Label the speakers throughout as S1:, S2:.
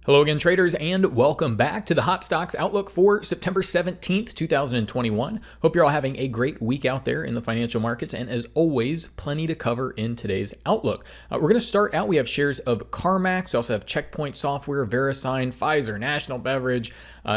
S1: Hello again, traders, and welcome back to the Hot Stocks Outlook for September 17th, 2021. Hope you're all having a great week out there in the financial markets, and as always, plenty to cover in today's Outlook. We're going to start out. We have shares of Carmax. We also have Checkpoint Software, VeriSign, Pfizer, National Beverage,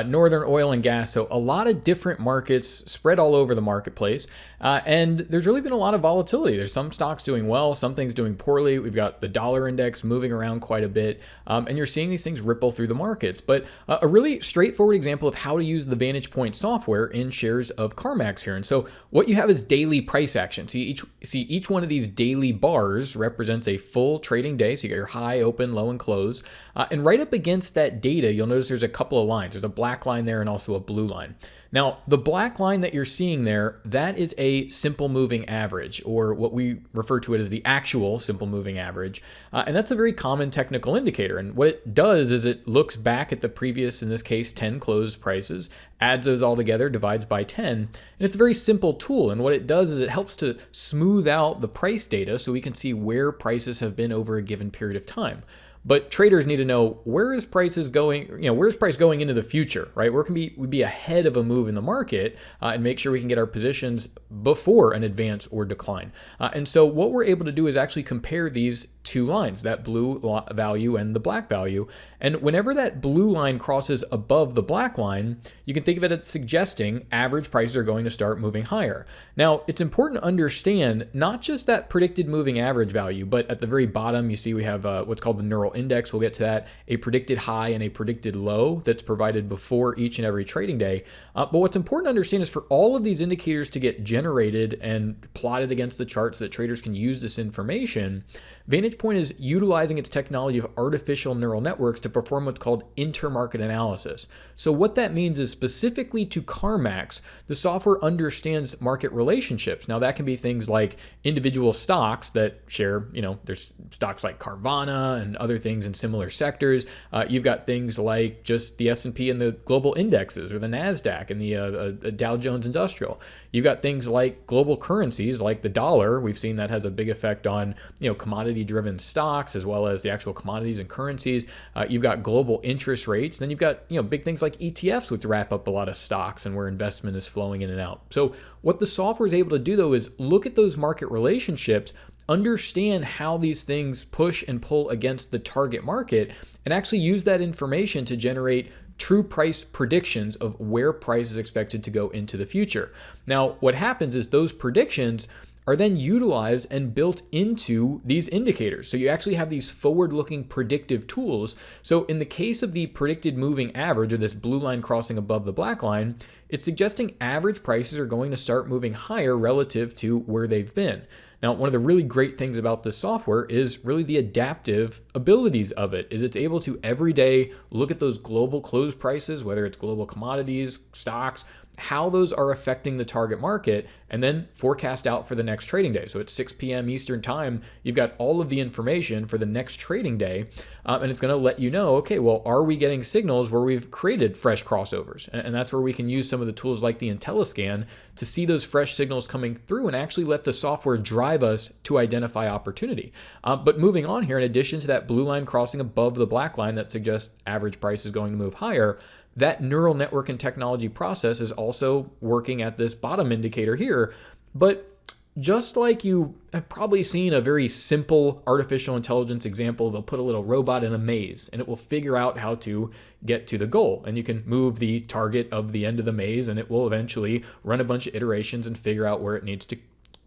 S1: Northern Oil and Gas. So a lot of different markets spread all over the marketplace, and there's really been a lot of volatility. There's some stocks doing well, some things doing poorly. We've got the dollar index moving around quite a bit, and you're seeing these things ripple through the markets. But a really straightforward example of how to use the Vantagepoint software in shares of Carmax here. And so what you have is daily price action. So you see each one of these daily bars represents a full trading day. So you got your high, open, low, and close. And right up against that data, you'll notice there's a couple of lines. There's a black line there and also a blue line. Now, the black line that you're seeing there, that is a simple moving average, or what we refer to it as the actual simple moving average. And that's a very common technical indicator. And what it does is it looks back at the previous, in this case, 10 closed prices, adds those all together, divides by 10. And it's a very simple tool. And what it does is it helps to smooth out the price data so we can see where prices have been over a given period of time. But traders need to know, where is prices going? Where's price going into the future, right? Where can we be ahead of a move in the market and make sure we can get our positions before an advance or decline. And so what we're able to do is actually compare these two lines, that blue value and the black value. And whenever that blue line crosses above the black line, you can think of it as suggesting average prices are going to start moving higher. Now, it's important to understand not just that predicted moving average value, but at the very bottom, you see we have what's called the neural index. We'll get to that, a predicted high and a predicted low that's provided before each and every trading day. But what's important to understand is for all of these indicators to get generated and plotted against the charts so that traders can use this information, Vantagepoint is utilizing its technology of artificial neural networks to perform what's called intermarket analysis. So what that means is specifically to Carmax, the software understands market relationships. Now that can be things like individual stocks that share, there's stocks like Carvana and other things in similar sectors. You've got things like just the S&P and the global indexes, or the NASDAQ and the Dow Jones Industrial. You've got things like global currencies like the dollar. We've seen that has a big effect on, commodity-driven stocks as well as the actual commodities and currencies. You've got global interest rates. Then you've got, big things like ETFs, which wrap up a lot of stocks and where investment is flowing in and out. So what the software is able to do, though, is look at those market relationships, understand how these things push and pull against the target market, and actually use that information to generate true price predictions of where price is expected to go into the future. Now, what happens is those predictions are then utilized and built into these indicators. So you actually have these forward-looking predictive tools. So in the case of the predicted moving average, or this blue line crossing above the black line, it's suggesting average prices are going to start moving higher relative to where they've been. Now, one of the really great things about this software is really the adaptive abilities of it, is it's able to every day look at those global close prices, whether it's global commodities, stocks, how those are affecting the target market, and then forecast out for the next trading day. So at 6 p.m. Eastern time, you've got all of the information for the next trading day, and it's going to let you know, okay, well, are we getting signals where we've created fresh crossovers? And that's where we can use some of the tools like the IntelliScan to see those fresh signals coming through and actually let the software drive us to identify opportunity. But moving on here, in addition to that blue line crossing above the black line that suggests average price is going to move higher, that neural network and technology process is also working at this bottom indicator here. But just like you have probably seen a very simple artificial intelligence example, they'll put a little robot in a maze and it will figure out how to get to the goal. And you can move the target of the end of the maze and it will eventually run a bunch of iterations and figure out where it needs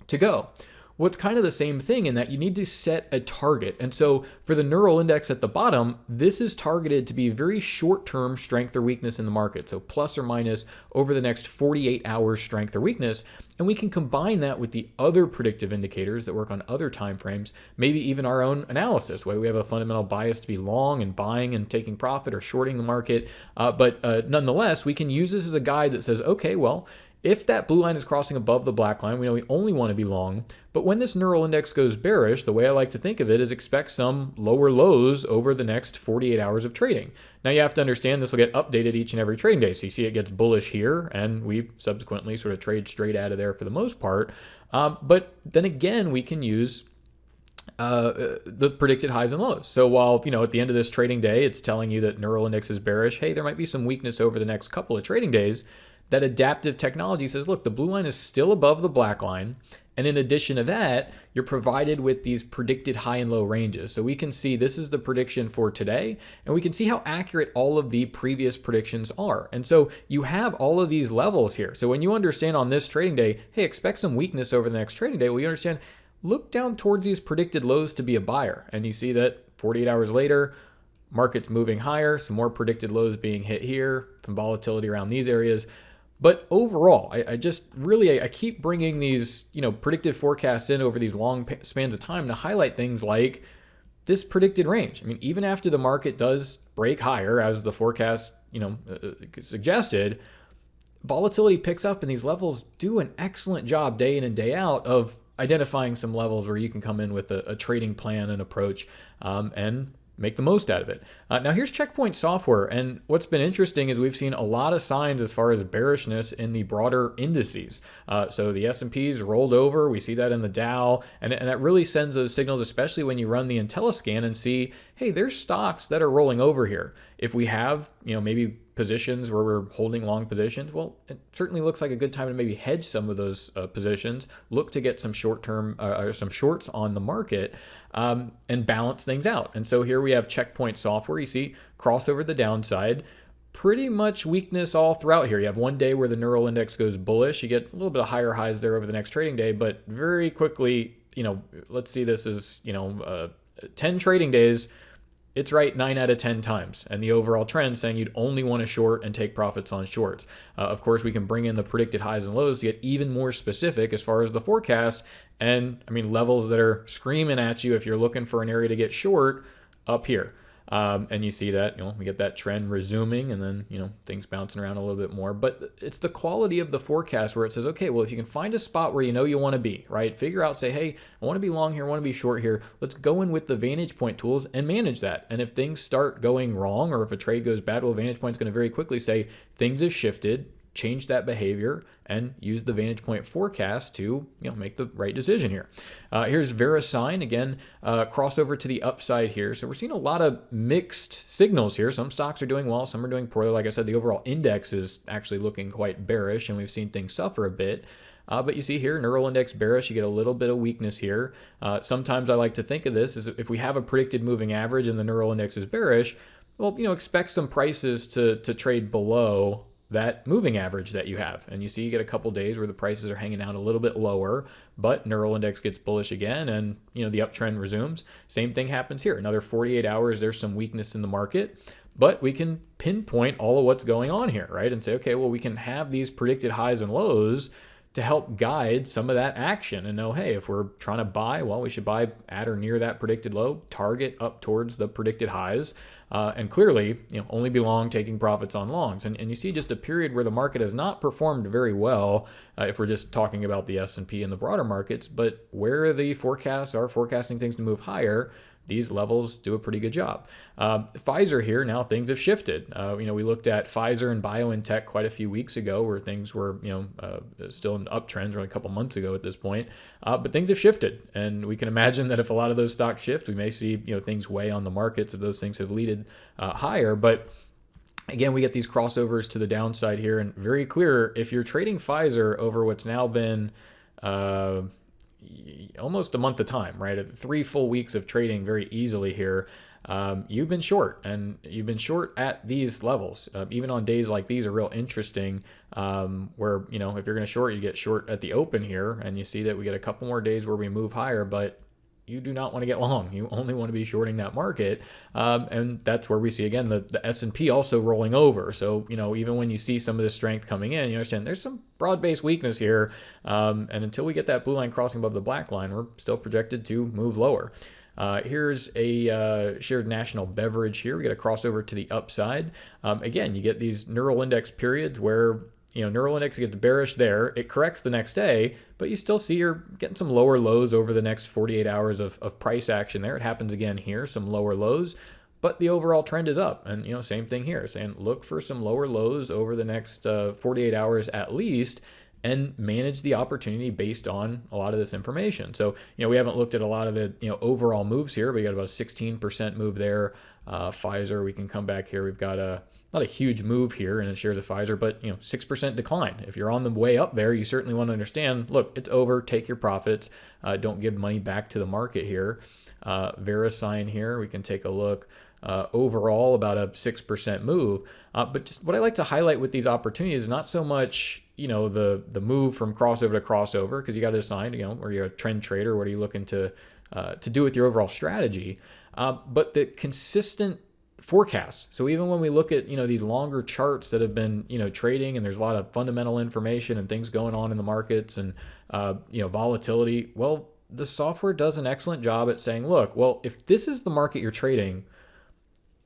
S1: to go. What's kind of the same thing in that you need to set a target. And so for the neural index at the bottom, this is targeted to be very short-term strength or weakness in the market. So plus or minus over the next 48 hours strength or weakness. And we can combine that with the other predictive indicators that work on other time frames, maybe even our own analysis, where we have a fundamental bias to be long and buying and taking profit or shorting the market. But nonetheless, we can use this as a guide that says, okay, well, if that blue line is crossing above the black line, we know we only want to be long. But when this neural index goes bearish, the way I like to think of it is expect some lower lows over the next 48 hours of trading. Now you have to understand this will get updated each and every trading day. So you see it gets bullish here, and we subsequently sort of trade straight out of there for the most part. But then again, we can use the predicted highs and lows. So while, at the end of this trading day, it's telling you that neural index is bearish, hey, there might be some weakness over the next couple of trading days, that adaptive technology says, look, the blue line is still above the black line. And in addition to that, you're provided with these predicted high and low ranges. So we can see this is the prediction for today, and we can see how accurate all of the previous predictions are. And so you have all of these levels here. So when you understand on this trading day, hey, expect some weakness over the next trading day, well, you understand, look down towards these predicted lows to be a buyer. And you see that 48 hours later, market's moving higher, some more predicted lows being hit here, some volatility around these areas. But overall, I keep bringing these, predictive forecasts in over these long spans of time to highlight things like this predicted range. I mean, even after the market does break higher, as the forecast, suggested, volatility picks up and these levels do an excellent job day in and day out of identifying some levels where you can come in with a trading plan and approach and make the most out of it. Now here's Checkpoint software, and what's been interesting is we've seen a lot of signs as far as bearishness in the broader indices. So the S&P's rolled over, we see that in the Dow, and that really sends those signals, especially when you run the IntelliScan and see, hey, there's stocks that are rolling over here. If we have, maybe positions where we're holding long positions, well, it certainly looks like a good time to maybe hedge some of those positions, look to get some short-term or some shorts on the market, and balance things out. And so here we have Checkpoint software. You see crossover the downside, pretty much weakness all throughout here. You have one day where the neural index goes bullish. You get a little bit of higher highs there over the next trading day, but very quickly, let's see, this is, 10 trading days, it's right 9 out of 10 times. And the overall trend saying you'd only want to short and take profits on shorts. Of course, we can bring in the predicted highs and lows to get even more specific as far as the forecast. And I mean, levels that are screaming at you if you're looking for an area to get short up here. And you see that, we get that trend resuming and then, things bouncing around a little bit more. But it's the quality of the forecast where it says, okay, well, if you can find a spot where you want to be, right? Figure out, say, hey, I want to be long here, I want to be short here. Let's go in with the Vantagepoint tools and manage that. And if things start going wrong or if a trade goes bad, well, Vantagepoint's going to very quickly say things have shifted, change that behavior, and use the Vantagepoint forecast to make the right decision here. Here's VeriSign, again, crossover to the upside here. So we're seeing a lot of mixed signals here. Some stocks are doing well, some are doing poorly. Like I said, the overall index is actually looking quite bearish, and we've seen things suffer a bit. But you see here, neural index bearish, you get a little bit of weakness here. Sometimes I like to think of this as if we have a predicted moving average and the neural index is bearish, well, expect some prices to trade below that moving average that you have. And you see you get a couple days where the prices are hanging out a little bit lower, but neural index gets bullish again and the uptrend resumes. Same thing happens here. Another 48 hours, there's some weakness in the market, but we can pinpoint all of what's going on here, right? And say, okay, well, we can have these predicted highs and lows to help guide some of that action and know, hey, if we're trying to buy, well, we should buy at or near that predicted low, target up towards the predicted highs, and clearly, only be long, taking profits on longs. And you see just a period where the market has not performed very well, if we're just talking about the S&P and the broader markets, but where the forecasts are forecasting things to move higher, these levels do a pretty good job. Pfizer here, now things have shifted. We looked at Pfizer and BioNTech quite a few weeks ago where things were, still in uptrends, or a couple months ago at this point. But things have shifted. And we can imagine that if a lot of those stocks shift, we may see, things weigh on the markets if those things have leaded higher. But again, we get these crossovers to the downside here, and very clear, if you're trading Pfizer over what's now been almost a month of time, right? 3 full weeks of trading very easily here. You've been short, and you've been short at these levels. Even on days like these are real interesting, where, if you're going to short, you get short at the open here, and you see that we get a couple more days where we move higher, but you do not want to get long. You only want to be shorting that market. And that's where we see, again, the S&P also rolling over. So, even when you see some of the strength coming in, you understand there's some broad-based weakness here. And until we get that blue line crossing above the black line, we're still projected to move lower. Here's a shared national beverage here. We get a crossover to the upside. Again, you get these neural index periods where neural index gets bearish there. It corrects the next day, but you still see you're getting some lower lows over the next 48 hours of price action there. It happens again here, some lower lows, but the overall trend is up. And, same thing here, saying look for some lower lows over the next 48 hours at least. and manage the opportunity based on a lot of this information. So, we haven't looked at a lot of the, overall moves here. We got about a 16% move there. Pfizer, we can come back here. We've got not a huge move here in the shares of Pfizer, but 6% decline. If you're on the way up there, you certainly want to understand, look, it's over, take your profits. Don't give money back to the market here. VeriSign here, we can take a look. Overall, about a 6% move. But just what I like to highlight with these opportunities is not so much, the move from crossover to crossover, because you got to decide, are you a trend trader? What are you looking to do with your overall strategy? But the consistent forecasts. So even when we look at, these longer charts that have been, trading, and there's a lot of fundamental information and things going on in the markets and, volatility, well, the software does an excellent job at saying, look, well, if this is the market you're trading,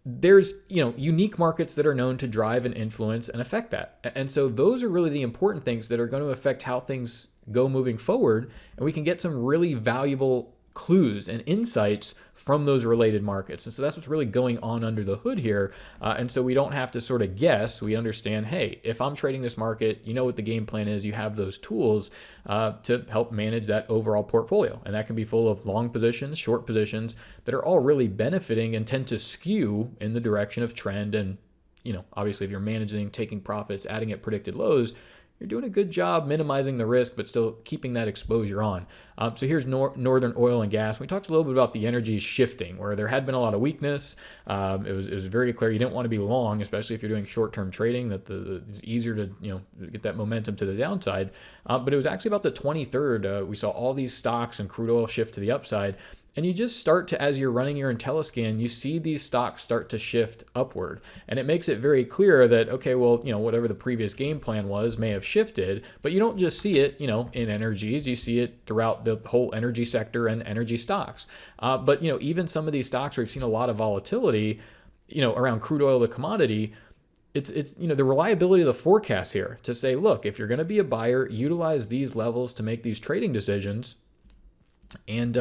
S1: there's, unique markets that are known to drive and influence and affect that. And so those are really the important things that are going to affect how things go moving forward. And we can get some really valuable clues and insights from those related markets. And so that's what's really going on under the hood here. And so we don't have to sort of guess. We understand, hey, if I'm trading this market, you know what the game plan is. You have those tools to help manage that overall portfolio. And that can be full of long positions, short positions that are all really benefiting and tend to skew in the direction of trend. And, obviously if you're managing, taking profits, adding at predicted lows, you're doing a good job minimizing the risk, but still keeping that exposure on. So here's Northern Oil and Gas. We talked a little bit about the energy shifting, where there had been a lot of weakness. It was very clear you didn't want to be long, especially if you're doing short-term trading. That it's easier to get that momentum to the downside. But it was actually about the 23rd. We saw all these stocks and crude oil shift to the upside. And you just start to, as you're running your IntelliScan, you see these stocks start to shift upward. And it makes it very clear that, okay, well, whatever the previous game plan was may have shifted, but you don't just see it, in energies, you see it throughout the whole energy sector and energy stocks. But, even some of these stocks where we've seen a lot of volatility, around crude oil, the commodity, it's the reliability of the forecast here to say, look, if you're going to be a buyer, utilize these levels to make these trading decisions. And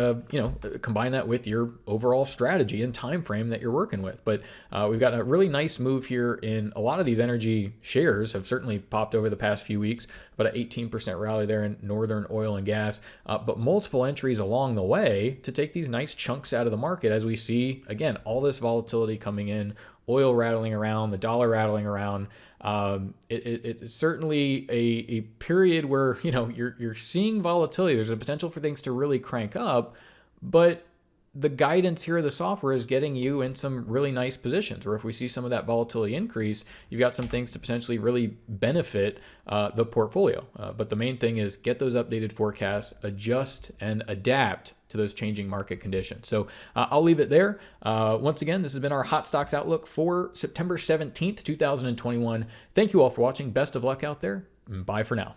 S1: combine that with your overall strategy and time frame that you're working with. But we've got a really nice move here in a lot of these energy shares have certainly popped over the past few weeks, but an 18% rally there in Northern Oil and Gas, but multiple entries along the way to take these nice chunks out of the market as we see, again, all this volatility coming in, oil rattling around, the dollar rattling around. It's certainly a period where you're seeing volatility. There's a potential for things to really crank up, but the guidance here of the software is getting you in some really nice positions where if we see some of that volatility increase, you've got some things to potentially really benefit the portfolio. But the main thing is get those updated forecasts, adjust and adapt to those changing market conditions. So I'll leave it there. Once again, this has been our Hot Stocks Outlook for September 17th, 2021. Thank you all for watching. Best of luck out there. Bye for now.